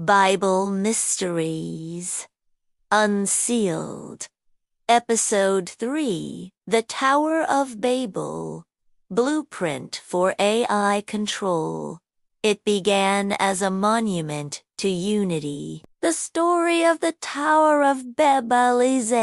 Bible Mysteries, Unsealed, Episode 3, The Tower of Babel, Blueprint for AI Control. It began as a monument to unity. The story of the Tower of Babel is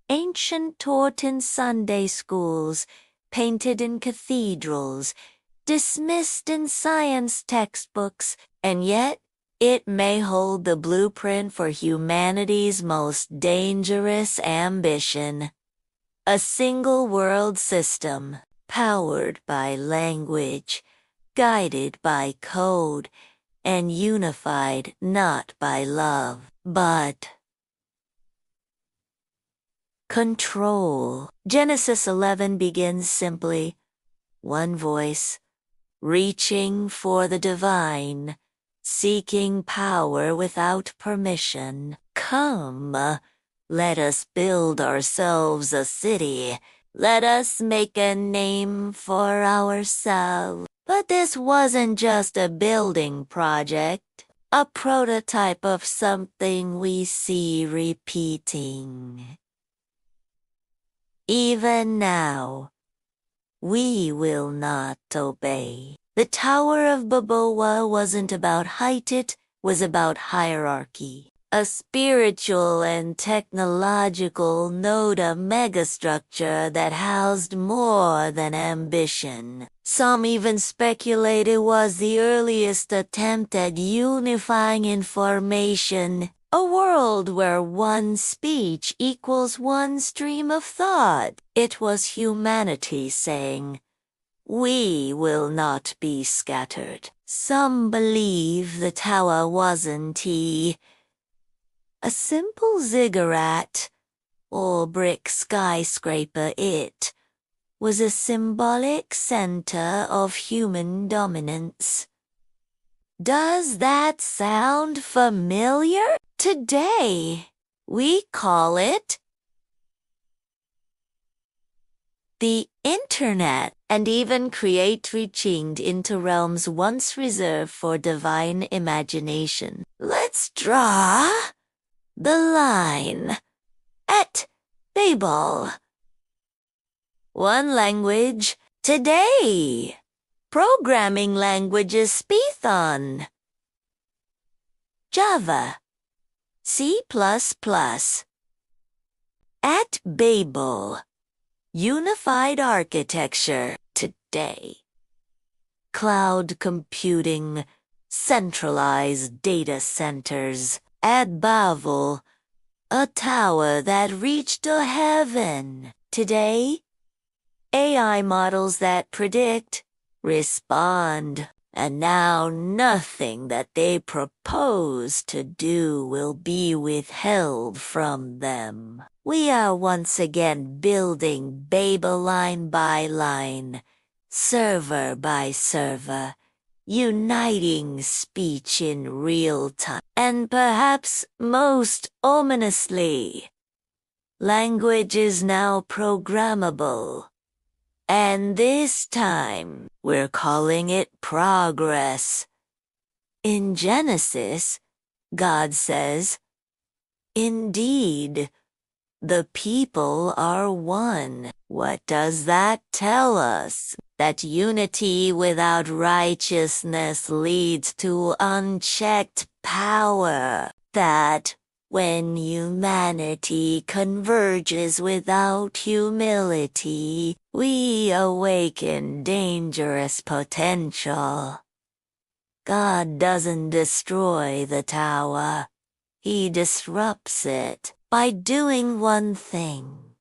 ancient taught in Sunday schools, painted in cathedrals, dismissed in science textbooks, and yet it may hold the blueprint for humanity's most dangerous ambition. A single world system, powered by language, guided by code, and unified not by love, but control. Genesis 11 begins simply, one voice, reaching for the divine, seeking power without permission. Come, let us build ourselves a city. Let us make a name for ourselves. But this wasn't just a building project, a prototype of something we see repeating. Even now, we will not obey. The Tower of Babel wasn't about height, it was about hierarchy. A spiritual and technological node, a megastructure that housed more than ambition. Some even speculate it was the earliest attempt at unifying information, a world where one speech equals one stream of thought. It was humanity saying, "We will not be scattered." Some believe the tower wasn't a simple ziggurat or brick skyscraper. It was a symbolic center of human dominance. Does that sound familiar? Today, we call it the Internet, and even create reaching into realms once reserved for divine imagination. Let's draw the line at Babel. One language today. Programming languages: Python, Java, C++. At Babel, unified architecture today. Cloud computing, centralized data centers. At Babel, a tower that reached to heaven. Today, AI models that predict, respond, and now nothing that they propose to do will be withheld from them. We are once again building Babel line by line, server by server, uniting speech in real time. And perhaps most ominously, language is now programmable. And this time, we're calling it progress. In Genesis, God says, "Indeed, the people are one." What does that tell us? That unity without righteousness leads to unchecked power. That when humanity converges without humility, we awaken dangerous potential. God doesn't destroy the tower. He disrupts it by doing one thing: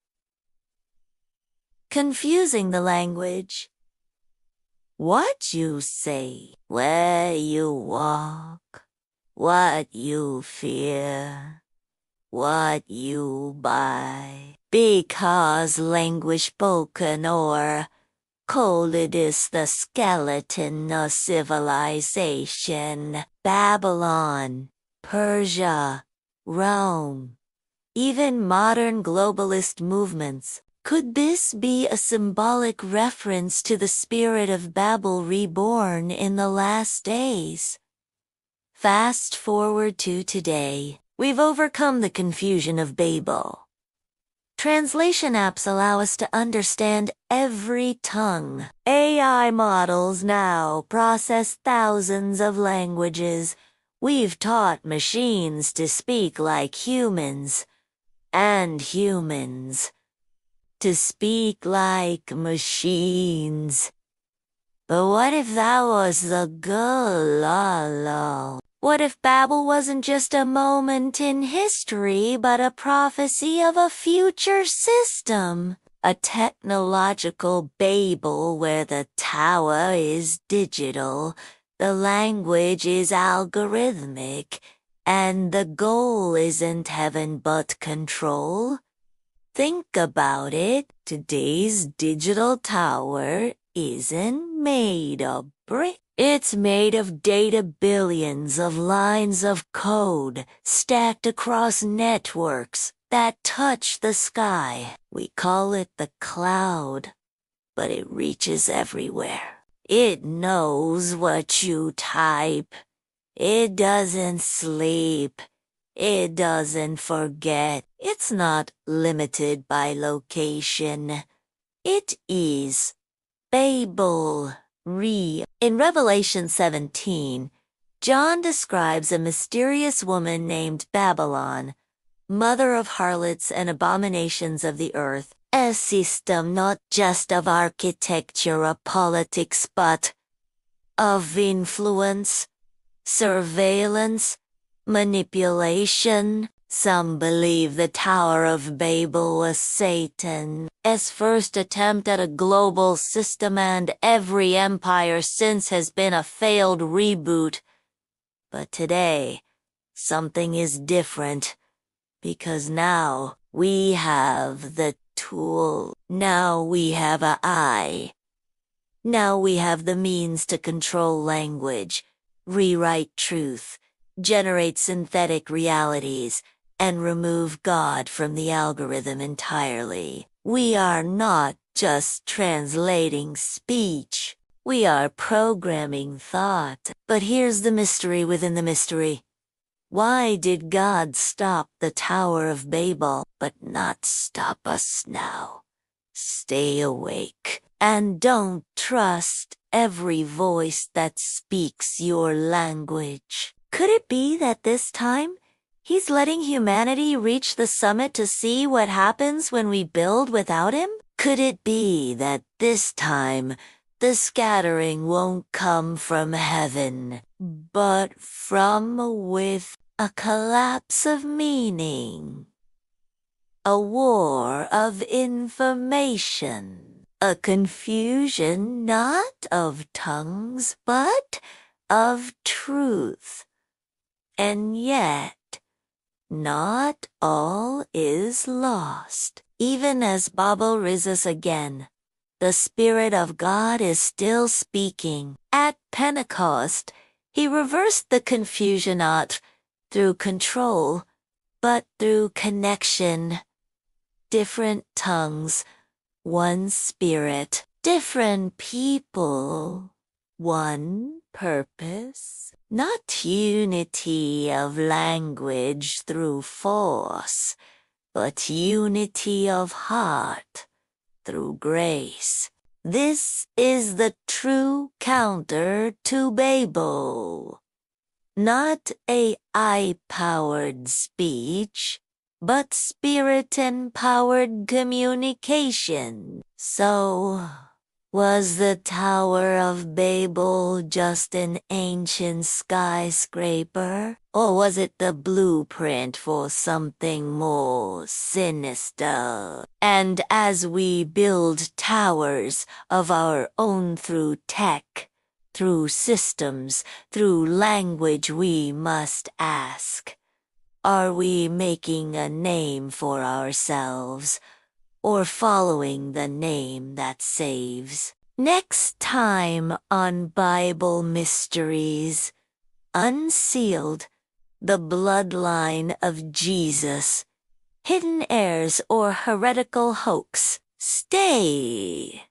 confusing the language. What you say, where you walk, what you fear, what you buy. Because language spoken or coded is the skeleton of civilization. Babylon, Persia, Rome, even modern globalist movements. Could this be a symbolic reference to the spirit of Babel reborn in the last days? Fast forward to today. We've overcome the confusion of Babel. Translation apps allow us to understand every tongue. AI models now process thousands of languages. We've taught machines to speak like humans, and humans to speak like machines. But what if that was the goal? What if Babel wasn't just a moment in history, but a prophecy of a future system? A technological Babel where the tower is digital, the language is algorithmic, and the goal isn't heaven but control? Think about it. Today's digital tower isn't made of brick. It's made of data, billions of lines of code stacked across networks that touch the sky. We call it the cloud, but it reaches everywhere. It knows what you type. It doesn't sleep. It doesn't forget. It's not limited by location. It is Babel. In Revelation 17, John describes a mysterious woman named Babylon, mother of harlots and abominations of the earth, a system not just of architecture or politics but of influence, surveillance, manipulation. Some believe the Tower of Babel was Satan's first attempt at a global system, and every empire since has been a failed reboot. But today, something is different, because now we have the tool. Now we have an eye. Now we have the means to control language, rewrite truth, generate synthetic realities, and remove God from the algorithm entirely. We are not just translating speech. We are programming thought. But here's the mystery within the mystery. Why did God stop the Tower of Babel, but not stop us now? Stay awake and don't trust every voice that speaks your language. Could it be that this time, He's letting humanity reach the summit to see what happens when we build without Him? Could it be that this time, the scattering won't come from heaven, but from with a collapse of meaning, a war of information, a confusion not of tongues but of truth? And yet, not all is lost. Even as Babel rises again, the Spirit of God is still speaking. At Pentecost, He reversed the confusion not through control, but through connection. Different tongues, one Spirit. Different people, one purpose. Not unity of language through force, but unity of heart through grace. This is the true counter to Babel. Not AI-powered speech, but Spirit-empowered communication. So, was the Tower of Babel just an ancient skyscraper? Or was it the blueprint for something more sinister? And as we build towers of our own through tech, through systems, through language, we must ask, are we making a name for ourselves, or following the name that saves? Next time on Bible Mysteries, Unsealed, the Bloodline of Jesus, Hidden Heirs or Heretical Hoax. Stay